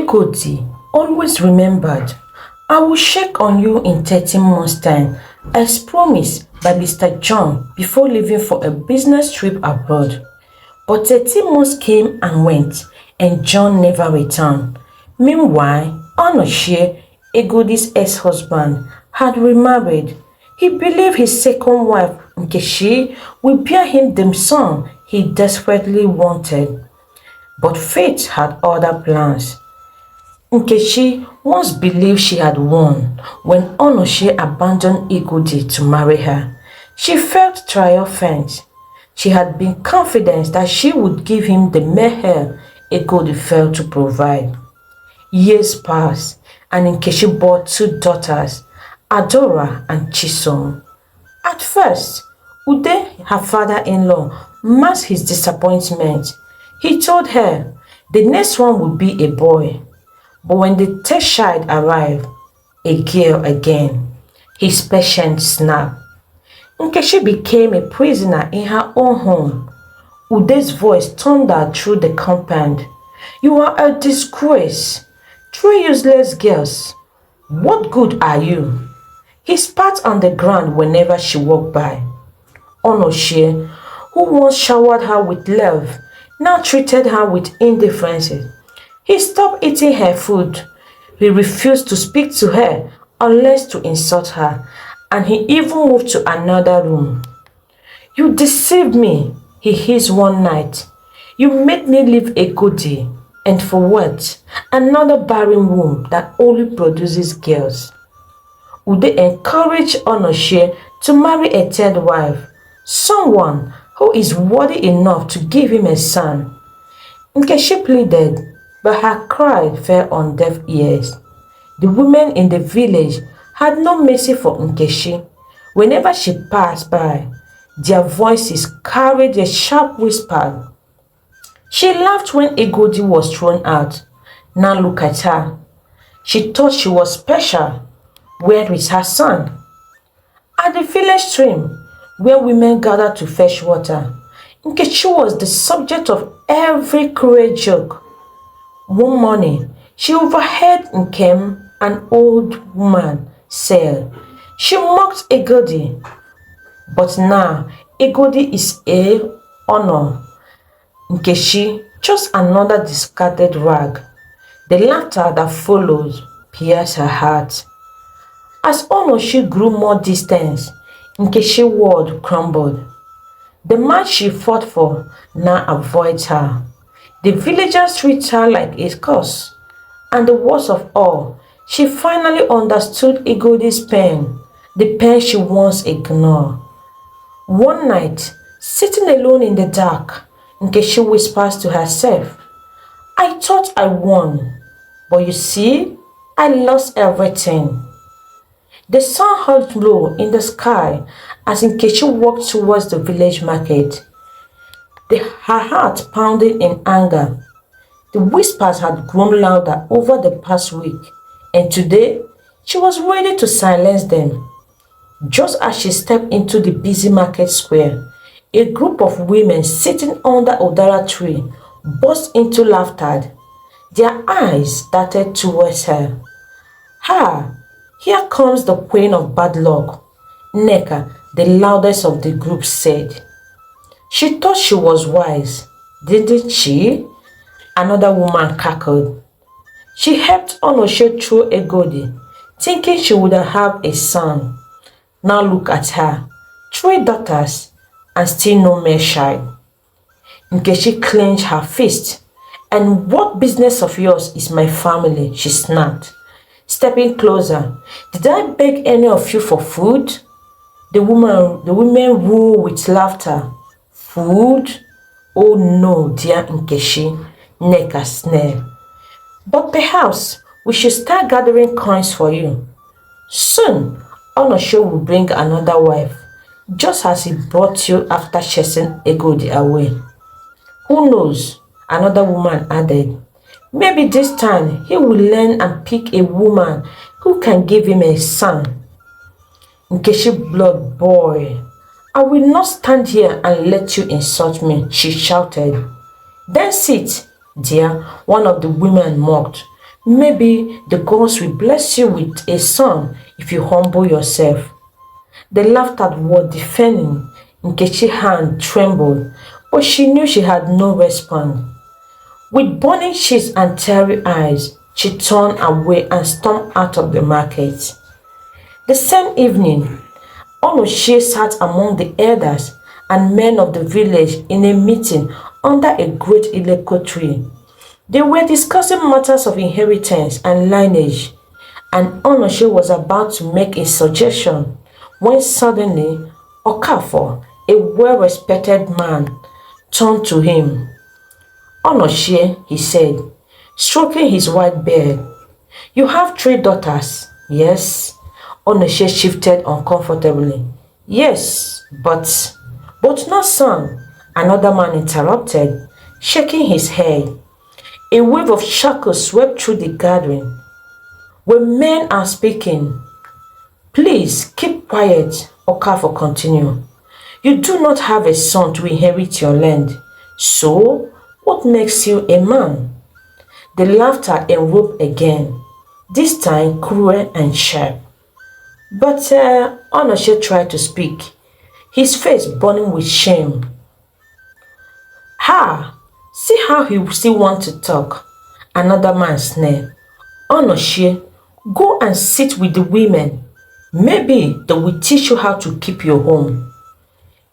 Egodi always remembered, I will check on you in 13 months' time, as promised by Mr. John before leaving for a business trip abroad. But 13 months came and went, and John never returned. Meanwhile, Onochie, Egodi's ex-husband, had remarried. He believed his second wife, Nkechi, would bear him the son he desperately wanted. But fate had other plans. Nkechi once believed she had won when Onochie abandoned Egodi to marry her. She felt triumphant. She had been confident that she would give him the male Egodi failed to provide. Years passed, and Nkechi bore two daughters, Adora and Chisom. At first, Ude, her father-in-law, masked his disappointment. He told her the next one would be a boy. But when the third child arrived, a girl again, his patience snapped. Nkechi became a prisoner in her own home. Ude's voice thundered through the compound. You are a disgrace. Three useless girls. What good are you? He spat on the ground whenever she walked by. Onochie, who once showered her with love, now treated her with indifference. He stopped eating her food. He refused to speak to her unless to insult her, and he even moved to another room. You deceived me, he hissed one night. You made me leave Egodi, and for what? Another barren womb that only produces girls. Would they encourage Onochie to marry a third wife, someone who is worthy enough to give him a son? Nkechi pleaded, but her cry fell on deaf ears. The women in the village had no mercy for Nkechi. Whenever she passed by, their voices carried a sharp whisper. She laughed when Egodi was thrown out. Now look at her. She thought she was special. Where is her son? At the village stream, where women gathered to fetch water, Nkechi was the subject of every cruel joke. One morning, she overheard Nkem, an old woman, say, she mocked Egodi. But now, Egodi is a honor. Nkechi, just another discarded rag. The laughter that follows pierced her heart. As Onochie grew more distant, Nkechi's world crumbled. The man she fought for now avoids her. The villagers treat her like a curse. And the worst of all, she finally understood Egodi's pain, the pain she once ignored. One night, sitting alone in the dark, Nkechi whispers to herself, I thought I won, but you see, I lost everything. The sun hung low in the sky as Nkechi walked towards the village market. Her heart pounded in anger. The whispers had grown louder over the past week, and today she was ready to silence them. Just as she stepped into the busy market square, a group of women sitting under Udara tree burst into laughter. Their eyes darted towards her. Ha! Here comes the queen of bad luck, Neka, the loudest of the group said. She thought she was wise, didn't she? Another woman cackled. She helped Onochie through Egodi, thinking she would have a son. Now look at her, 3 daughters, and still no male child. Nkechi clenched her fist. And what business of yours is my family? She snapped. Stepping closer, did I beg any of you for food? The women roared with laughter. Food? Oh no, dear Nkechi, Neka sneered. But perhaps we should start gathering coins for you. Soon, Onochie will bring another wife, just as he brought you after chasing Egodi away. Who knows? Another woman added. Maybe this time he will learn and pick a woman who can give him a son. Nkechi's blood boiled. I will not stand here and let you insult me, she shouted. Then sit, dear, one of the women mocked. Maybe the gods will bless you with a son if you humble yourself. They laughed at what defending. Nkechi's hand trembled, but she knew she had no response. With burning cheeks and teary eyes, she turned away and stormed out of the market. The same evening, Onochie sat among the elders and men of the village in a meeting under a great ileko tree. They were discussing matters of inheritance and lineage, and Onochie was about to make a suggestion when suddenly Okafor, a well-respected man, turned to him. Onochie, he said, stroking his white beard, you have 3 daughters, yes? Onochie shifted uncomfortably. Yes, but not son, another man interrupted, shaking his head. A wave of shackles swept through the gathering. When men are speaking, please keep quiet, Okafor continued. You do not have a son to inherit your land. So, what makes you a man? The laughter erupted again, this time cruel and sharp. But Onochie tried to speak, his face burning with shame. Ha! See how he still wants to talk. Another man sneered. Onochie, go and sit with the women. Maybe they will teach you how to keep your home.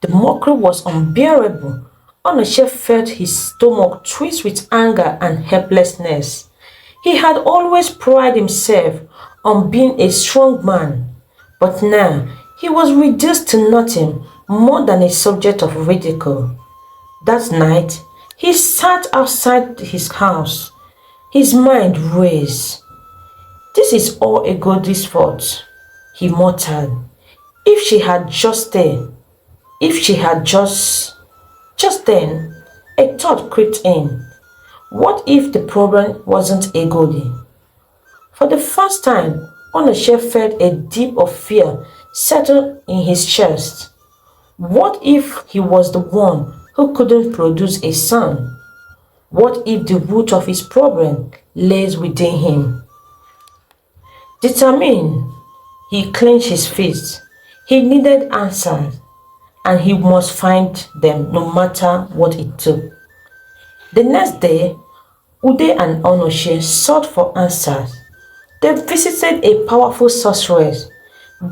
The mockery was unbearable. Onochie felt his stomach twist with anger and helplessness. He had always prided himself on being a strong man, but now he was reduced to nothing more than a subject of ridicule. That night, he sat outside his house, his mind raced. This is all Egodi's fault, he muttered. If she had just stayed, if she had just then, a thought crept in. What if the problem wasn't Egodi? For the first time, Onochie felt a deep of fear settle in his chest. What if he was the one who couldn't produce a son? What if the root of his problem lays within him? Determined, he clenched his fists. He needed answers, and he must find them no matter what it took. The next day, Ude and Onochie sought for answers. They visited a powerful sorceress,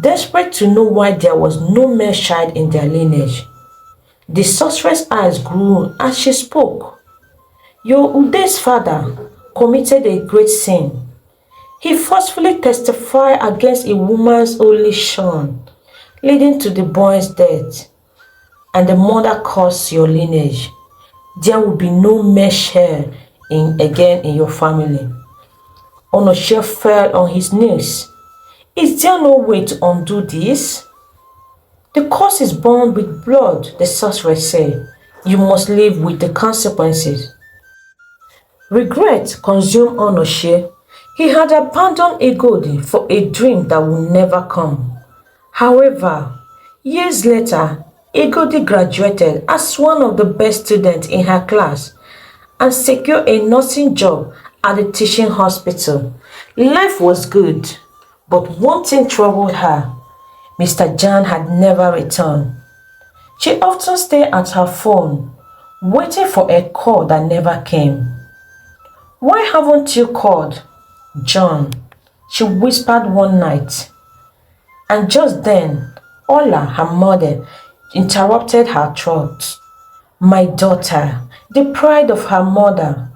desperate to know why there was no male child in their lineage. The sorceress' eyes grew as she spoke. Your Ude's father committed a great sin. He forcefully testified against a woman's only son, leading to the boy's death, and the mother cursed your lineage. There will be no male heir again in your family. Onochie fell on his knees. Is there no way to undo this? The curse is bound with blood, the sorceress said. You must live with the consequences. Regret consumed Onochie. He had abandoned Egodi for a dream that would never come. However, years later, Egodi graduated as one of the best students in her class and secured a nursing job at the teaching hospital. Life was good, but one thing troubled her. Mr. Jan had never returned. She often stayed at her phone, waiting for a call that never came. Why haven't you called, John? She whispered one night. And just then, Ola, her mother, interrupted her thoughts. My daughter, the pride of her mother,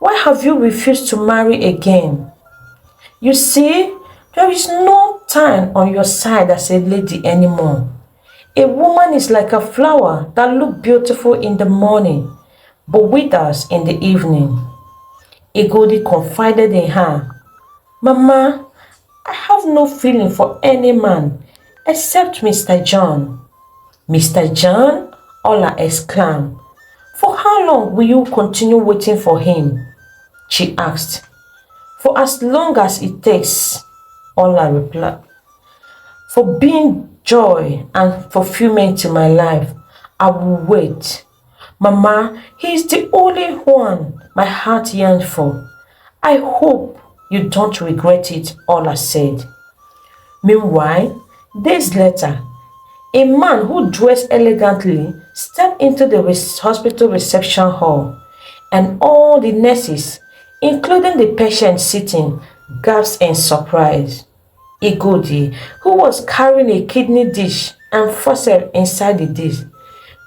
why have you refused to marry again? You see, there is no time on your side as a lady anymore. A woman is like a flower that looks beautiful in the morning, but withers in the evening. Egodi confided in her. Mama, I have no feeling for any man except Mr. John. Mr. John? Ola exclaimed. For how long will you continue waiting for him? She asked. For as long as it takes, Ola replied. For being joy and fulfillment to my life, I will wait. Mama, he is the only one my heart yearns for. I hope You don't regret it, Ola said. Meanwhile, days later, a man who dressed elegantly stepped into the hospital reception hall, and all the nurses, including the patient sitting, gasped in surprise. Igodi, who was carrying a kidney dish and faucet inside the dish,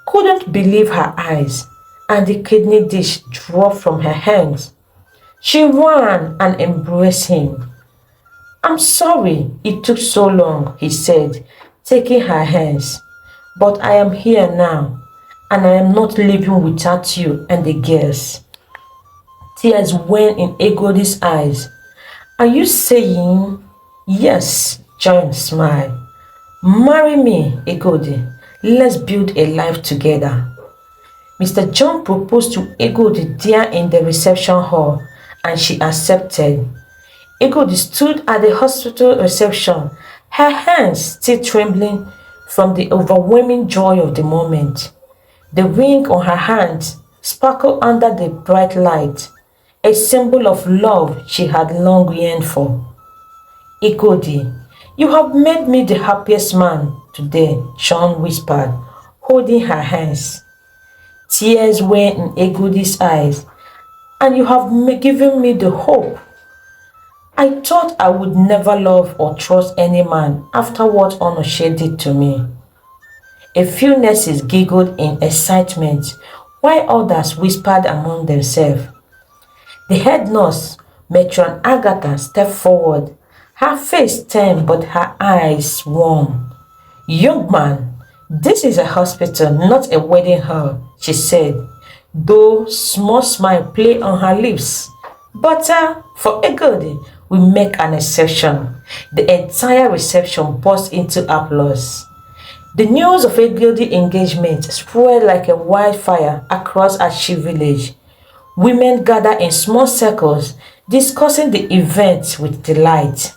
couldn't believe her eyes, and the kidney dish dropped from her hands. She ran and embraced him. I'm sorry it took so long, he said, taking her hands. But I am here now, and I am not leaving without you and the girls. Tears welled in Egodi's eyes. Are you saying? Yes, John smiled. Marry me, Egodi. Let's build a life together. Mr. John proposed to Egodi there in the reception hall, and she accepted. Egodi stood at the hospital reception, her hands still trembling from the overwhelming joy of the moment. The ring on her hand sparkled under the bright light, a symbol of love she had long yearned for. Egodi, you have made me the happiest man today, John whispered, holding her hands. Tears were in Egodi's eyes. And you have given me the hope. I thought I would never love or trust any man after what Onoshe did to me. A few nurses giggled in excitement, while others whispered among themselves. The head nurse, Matron Agatha, stepped forward, her face tanned but her eyes warm. Young man, this is a hospital, not a wedding hall, she said, though small smile played on her lips. But for Egodi, we make an exception. The entire reception burst into applause. The news of Egodi's engagement spread like a wildfire across Ashi village. Women gathered in small circles, discussing the event with delight.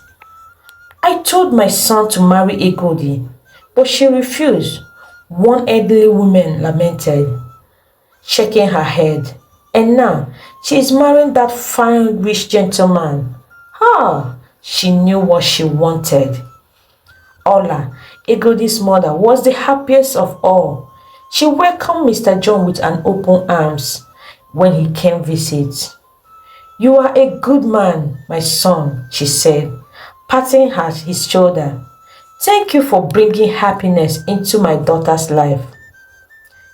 I told my son to marry Egodi, but she refused, one elderly woman lamented, shaking her head. And now she is marrying that fine rich gentleman. She knew what she wanted. Ola, Egodi's mother, was the happiest of all. She welcomed Mr. John with an open arms when he came visit. You are a good man, my son, she said, patting his shoulder. Thank you for bringing happiness into my daughter's life.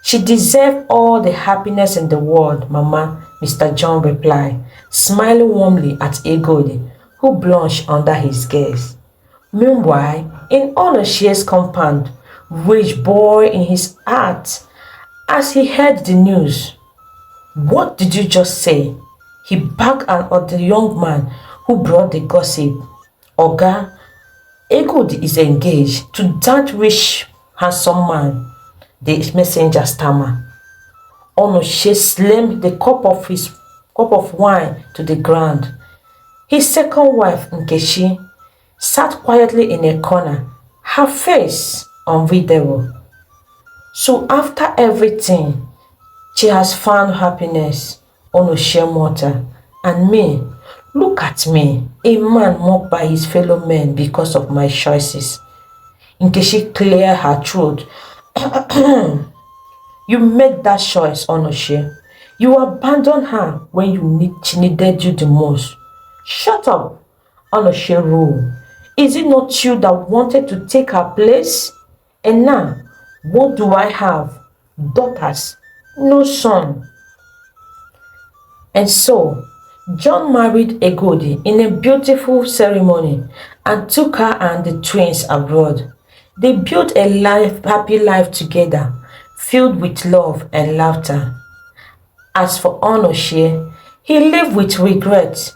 She deserves all the happiness in the world, Mama, Mr. John replied, smiling warmly at Egodi, who blushed under his gaze. Meanwhile, in Onoshe's compound, rage bore in his heart as he heard the news. What did you just say? He barked at the young man who brought the gossip. Oga, Egodi is engaged to that rich, handsome man, the messenger stammered. Onoshe slammed the cup of wine to the ground. His second wife, Nkechi, sat quietly in a corner, her face unreadable. So after everything, she has found happiness, Onoshe muttered. And me, look at me, a man mocked by his fellow men because of my choices. Nkechi cleared her throat. You made that choice, Onoshe. You abandoned her when she needed you the most. Shut up, Onoshe ruled. Is it not you that wanted to take her place? And now, what do I have? Daughters, no son. And so, John married Egodi in a beautiful ceremony and took her and the twins abroad. They built a happy life together, filled with love and laughter. As for Onoshe, he lived with regret,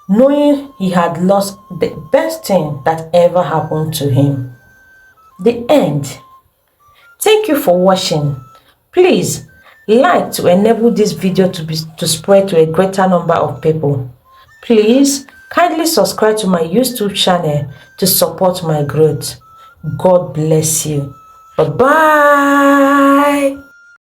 knowing he had lost the best thing that ever happened to him. The end. Thank you for watching. Please like to enable this video to spread to a greater number of people. Please kindly subscribe to my YouTube channel to support my growth. God bless you. Bye-bye.